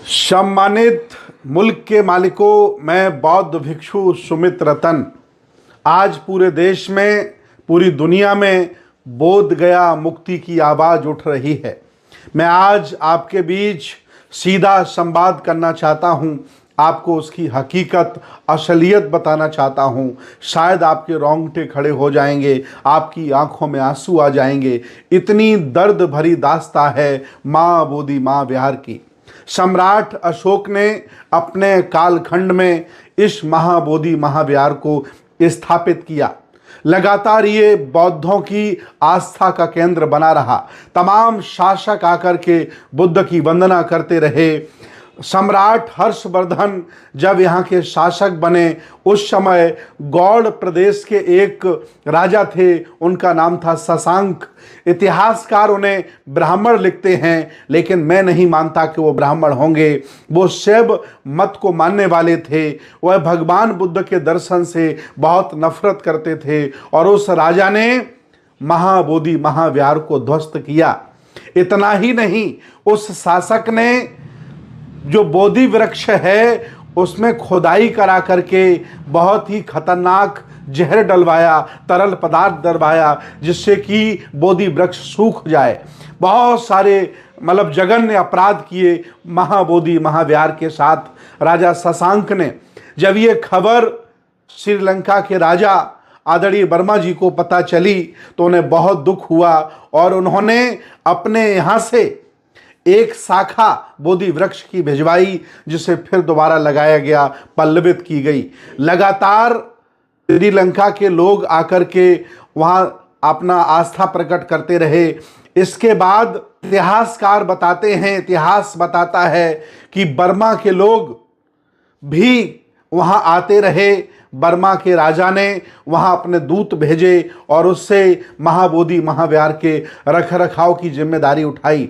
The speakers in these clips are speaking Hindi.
सम्मानित मुल्क के मालिकों, मैं बौद्ध भिक्षु सुमित रतन आज पूरे देश में, पूरी दुनिया में बोध गया मुक्ति की आवाज़ उठ रही है। मैं आज आपके बीच सीधा संवाद करना चाहता हूँ, आपको उसकी हकीकत, असलियत बताना चाहता हूँ। शायद आपके रोंगटे खड़े हो जाएंगे, आपकी आंखों में आंसू आ जाएंगे। इतनी दर्द भरी दास्तां है माँ बोधि माँ विहार की। सम्राट अशोक ने अपने कालखंड में इस महाबोधि महाविहार को स्थापित किया। लगातार ये बौद्धों की आस्था का केंद्र बना रहा। तमाम शासक आकर के बुद्ध की वंदना करते रहे। सम्राट हर्षवर्धन जब यहाँ के शासक बने, उस समय गौड़ प्रदेश के एक राजा थे, उनका नाम था शशांक। इतिहासकार उन्हें ब्राह्मण लिखते हैं, लेकिन मैं नहीं मानता कि वो ब्राह्मण होंगे। वो शैव मत को मानने वाले थे। वह भगवान बुद्ध के दर्शन से बहुत नफरत करते थे और उस राजा ने महाबोधि महाविहार को ध्वस्त किया। इतना ही नहीं, उस शासक ने जो बोधि वृक्ष है उसमें खुदाई करा करके बहुत ही खतरनाक जहर डलवाया, तरल पदार्थ डलवाया, जिससे कि बोधि वृक्ष सूख जाए। बहुत सारे जघन्य अपराध किए महाबोधि महाविहार के साथ राजा शशांक ने। जब ये खबर श्रीलंका के राजा आदरणीय वर्मा जी को पता चली तो उन्हें बहुत दुख हुआ और उन्होंने अपने यहाँ से एक शाखा बोधि वृक्ष की भिजवाई, जिसे फिर दोबारा लगाया गया, पल्लवित की गई। लगातार श्रीलंका के लोग आकर के वहाँ अपना आस्था प्रकट करते रहे। इसके बाद इतिहासकार बताते हैं, इतिहास बताता है कि बर्मा के लोग भी वहाँ आते रहे। बर्मा के राजा ने वहाँ अपने दूत भेजे और उससे महाबोधि महाविहार के रखरखाव की जिम्मेदारी उठाई।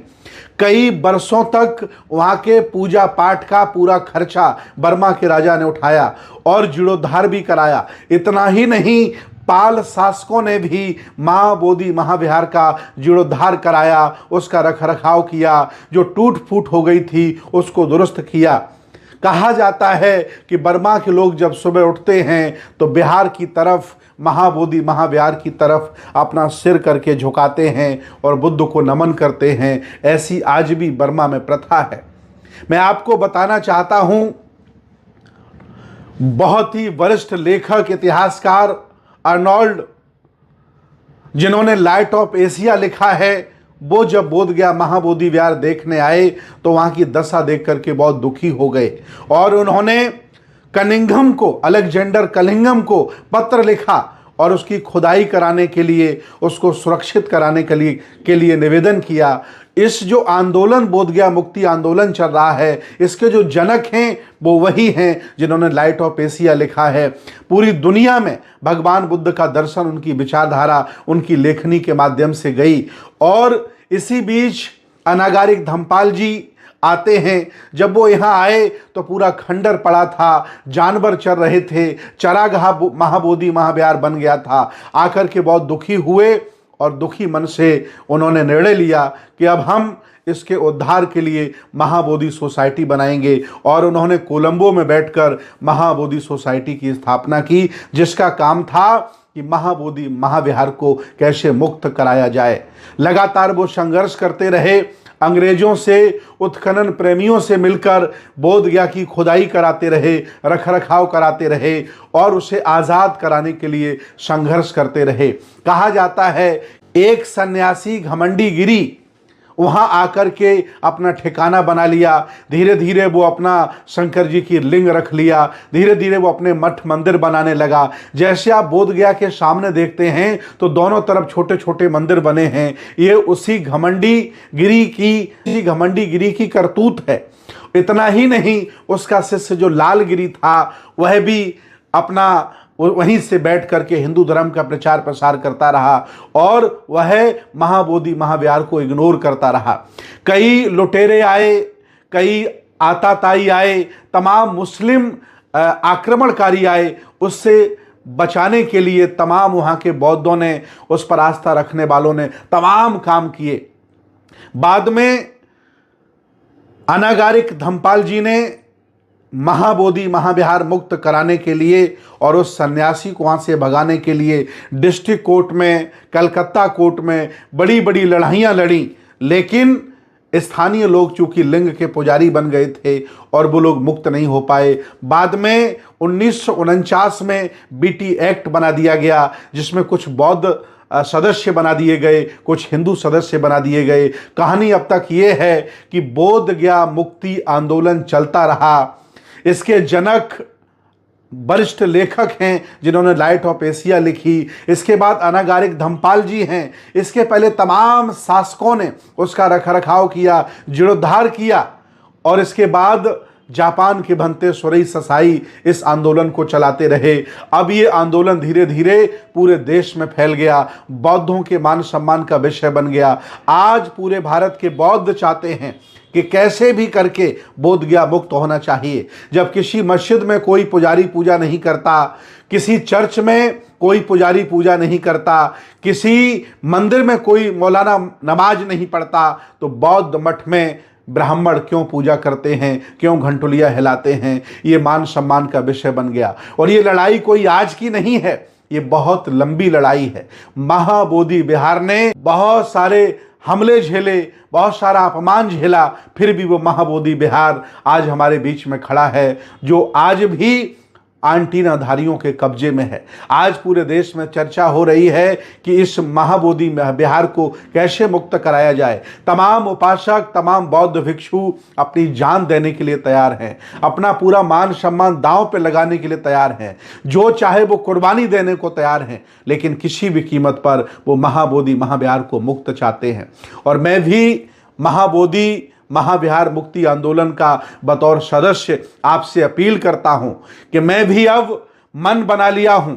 कई वर्षों तक वहाँ के पूजा पाठ का पूरा खर्चा बर्मा के राजा ने उठाया और जीर्णोद्धार भी कराया। इतना ही नहीं, पाल शासकों ने भी महाबोधि महाविहार का जीर्णोद्धार कराया, उसका रखरखाव किया। जो टूट फूट हो गई थी उसको दुरुस्त किया। कहा जाता है कि बर्मा के लोग जब सुबह उठते हैं तो बिहार की तरफ, महाबोधि महाविहार की तरफ अपना सिर करके झुकाते हैं और बुद्ध को नमन करते हैं। ऐसी आज भी बर्मा में प्रथा है। मैं आपको बताना चाहता हूं, बहुत ही वरिष्ठ लेखक इतिहासकार अर्नोल्ड, जिन्होंने लाइट ऑफ एशिया लिखा है, वो जब बोध गया महाबोधि विहार देखने आए तो वहाँ की दशा देख करके बहुत दुखी हो गए और उन्होंने कनिंघम को, अलेक्जेंडर कनिंघम को पत्र लिखा और उसकी खुदाई कराने के लिए, उसको सुरक्षित कराने के लिए निवेदन किया। इस जो आंदोलन, बोध गया मुक्ति आंदोलन चल रहा है, इसके जो जनक हैं वो वही हैं जिन्होंने लाइट ऑफ एशिया लिखा है। पूरी दुनिया में भगवान बुद्ध का दर्शन, उनकी विचारधारा, उनकी लेखनी के माध्यम से गई। और इसी बीच अनागारिक धम्पाल जी आते हैं। जब वो यहाँ आए तो पूरा खंडर पड़ा था, जानवर चर रहे थे, चरागाह महाबोधि महाविहार बन गया था। आकर के बहुत दुखी हुए और दुखी मन से उन्होंने निर्णय लिया कि अब हम इसके उद्धार के लिए महाबोधि सोसाइटी बनाएंगे और उन्होंने कोलंबो में बैठकर महाबोधि सोसाइटी की स्थापना की, जिसका काम था कि महाबोधि महाविहार को कैसे मुक्त कराया जाए। लगातार वो संघर्ष करते रहे, अंग्रेजों से, उत्खनन प्रेमियों से मिलकर बोध गया की खुदाई कराते रहे, रखरखाव कराते रहे और उसे आज़ाद कराने के लिए संघर्ष करते रहे। कहा जाता है एक सन्यासी घमंडी गिरी वहाँ आकर के अपना ठिकाना बना लिया। धीरे धीरे वो अपना शंकर जी की लिंग रख लिया। धीरे धीरे वो अपने मठ मंदिर बनाने लगा। जैसे आप बोध गया के सामने देखते हैं तो दोनों तरफ छोटे छोटे मंदिर बने हैं। ये उसी घमंडी गिरी की करतूत है। इतना ही नहीं, उसका शिष्य जो लालगिरी था वह भी अपना वहीं से बैठ करके हिंदू धर्म का प्रचार प्रसार करता रहा और वह महाबोधि महाविहार को इग्नोर करता रहा। कई लुटेरे आए, कई आताताई आए, तमाम मुस्लिम आक्रमणकारी आए। उससे बचाने के लिए तमाम वहाँ के बौद्धों ने, उस पर आस्था रखने वालों ने तमाम काम किए। बाद में अनागारिक धम्पाल जी ने महाबोधि महाविहार मुक्त कराने के लिए और उस सन्यासी को वहाँ से भगाने के लिए डिस्ट्रिक्ट कोर्ट में, कलकत्ता कोर्ट में बड़ी बड़ी लड़ाइयाँ लड़ी, लेकिन स्थानीय लोग चूंकि लिंग के पुजारी बन गए थे और वो लोग मुक्त नहीं हो पाए। बाद में 1949 में बीटी एक्ट बना दिया गया, जिसमें कुछ बौद्ध सदस्य बना दिए गए, कुछ हिंदू सदस्य बना दिए गए। कहानी अब तक ये है कि बोध गया मुक्ति आंदोलन चलता रहा। इसके जनक वरिष्ठ लेखक हैं जिन्होंने लाइट ऑफ एशिया लिखी। इसके बाद अनागारिक धम्पाल जी हैं। इसके पहले तमाम शासकों ने उसका रखरखाव किया, जीर्णोद्धार किया, और इसके बाद जापान के भंते सुरेई ससाई इस आंदोलन को चलाते रहे। अब ये आंदोलन धीरे धीरे पूरे देश में फैल गया, बौद्धों के मान सम्मान का विषय बन गया। आज पूरे भारत के बौद्ध चाहते हैं कि कैसे भी करके बोध गया मुक्त होना चाहिए। जब किसी मस्जिद में कोई पुजारी पूजा नहीं करता, किसी चर्च में कोई पुजारी पूजा नहीं करता, किसी मंदिर में कोई मौलाना नमाज नहीं पढ़ता, तो बौद्ध मठ में ब्राह्मण क्यों पूजा करते हैं, क्यों घंटुलियाँ हिलाते हैं? ये मान सम्मान का विषय बन गया। और ये लड़ाई कोई आज की नहीं है, ये बहुत लंबी लड़ाई है। महाबोधि विहार ने बहुत सारे हमले झेले, बहुत सारा अपमान झेला, फिर भी वो महाबोधि विहार आज हमारे बीच में खड़ा है, जो आज भी आंटीनाधारियों के कब्जे में है। आज पूरे देश में चर्चा हो रही है कि इस महाबोधि विहार को कैसे मुक्त कराया जाए। तमाम उपासक, तमाम बौद्ध भिक्षु अपनी जान देने के लिए तैयार हैं, अपना पूरा मान सम्मान दांव पे लगाने के लिए तैयार हैं, जो चाहे वो कुर्बानी देने को तैयार हैं, लेकिन किसी भी कीमत पर वो महाबोधि महाविहार को मुक्त चाहते हैं। और मैं भी महाबोधि महाविहार मुक्ति आंदोलन का बतौर सदस्य आपसे अपील करता हूं कि मैं भी अब मन बना लिया हूं,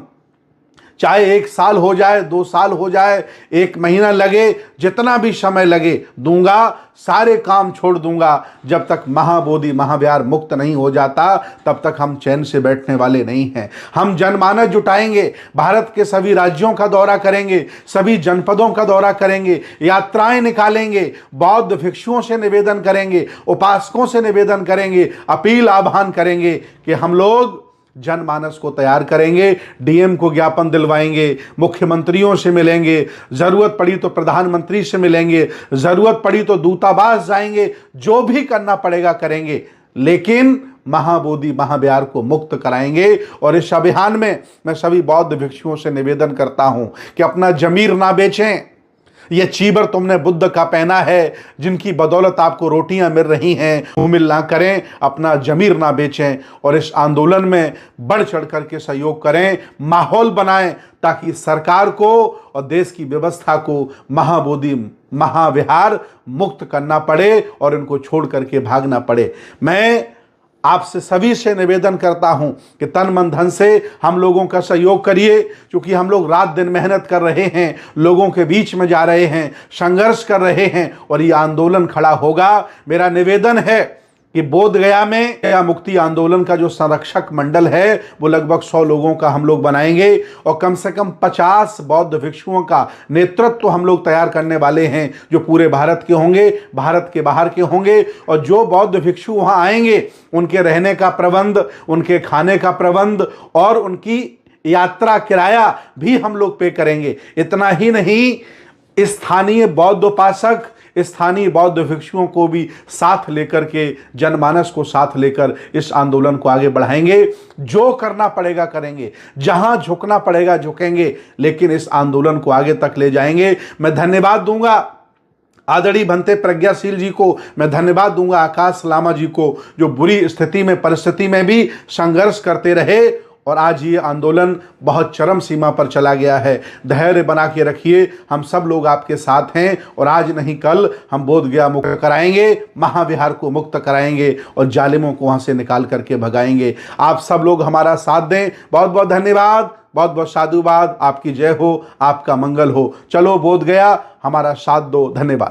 चाहे 1 साल हो जाए, 2 साल हो जाए, 1 महीना लगे, जितना भी समय लगे दूंगा, सारे काम छोड़ दूंगा। जब तक महाबोधि महाविहार मुक्त नहीं हो जाता तब तक हम चैन से बैठने वाले नहीं हैं। हम जनमानस जुटाएंगे, भारत के सभी राज्यों का दौरा करेंगे, सभी जनपदों का दौरा करेंगे, यात्राएं निकालेंगे, बौद्ध भिक्षुओं से निवेदन करेंगे, उपासकों से निवेदन करेंगे, अपील आह्वान करेंगे कि हम लोग जनमानस को तैयार करेंगे, डीएम को ज्ञापन दिलवाएंगे, मुख्यमंत्रियों से मिलेंगे, जरूरत पड़ी तो प्रधानमंत्री से मिलेंगे, जरूरत पड़ी तो दूतावास जाएंगे, जो भी करना पड़ेगा करेंगे, लेकिन महाबोधि महाविहार को मुक्त कराएंगे। और इस अभियान में मैं सभी बौद्ध भिक्षुओं से निवेदन करता हूं कि अपना जमीर ना बेचें। ये चीबर तुमने बुद्ध का पहना है, जिनकी बदौलत आपको रोटियां मिल रही हैं, वो मिल ना करें, अपना जमीर ना बेचें और इस आंदोलन में बढ़ चढ़ करके सहयोग करें, माहौल बनाएं, ताकि सरकार को और देश की व्यवस्था को महाबोधि महाविहार मुक्त करना पड़े और इनको छोड़ करके भागना पड़े। मैं आपसे सभी से निवेदन करता हूं कि तन मन धन से हम लोगों का सहयोग करिए, क्योंकि हम लोग रात दिन मेहनत कर रहे हैं, लोगों के बीच में जा रहे हैं, संघर्ष कर रहे हैं और ये आंदोलन खड़ा होगा। मेरा निवेदन है कि बोध गया में गया मुक्ति आंदोलन का जो संरक्षक मंडल है वो लगभग 100 लोगों का हम लोग बनाएंगे और कम से कम 50 बौद्ध भिक्षुओं का नेतृत्व हम लोग तैयार करने वाले हैं, जो पूरे भारत के होंगे, भारत के बाहर के होंगे। और जो बौद्ध भिक्षु वहां आएंगे उनके रहने का प्रबंध, उनके खाने का प्रबंध और उनकी यात्रा किराया भी हम लोग पे करेंगे। इतना ही नहीं, स्थानीय बौद्ध उपासक, स्थानीय बौद्ध भिक्षुओं को भी साथ लेकर के, जनमानस को साथ लेकर इस आंदोलन को आगे बढ़ाएंगे। जो करना पड़ेगा करेंगे, जहां झुकना पड़ेगा झुकेंगे, लेकिन इस आंदोलन को आगे तक ले जाएंगे। मैं धन्यवाद दूंगा आदरणीय भंते प्रज्ञाशील जी को, मैं धन्यवाद दूंगा आकाश लामा जी को, जो बुरी स्थिति में, परिस्थिति में भी संघर्ष करते रहे और आज ये आंदोलन बहुत चरम सीमा पर चला गया है। धैर्य बना के रखिए, हम सब लोग आपके साथ हैं और आज नहीं कल हम बोध गया मुक्त कराएंगे, महाविहार को मुक्त कराएंगे और जालिमों को वहां से निकाल करके भगाएंगे। आप सब लोग हमारा साथ दें। बहुत बहुत धन्यवाद, बहुत बहुत साधुवाद। आपकी जय हो, आपका मंगल हो। चलो बोध गया, हमारा साथ दो। धन्यवाद।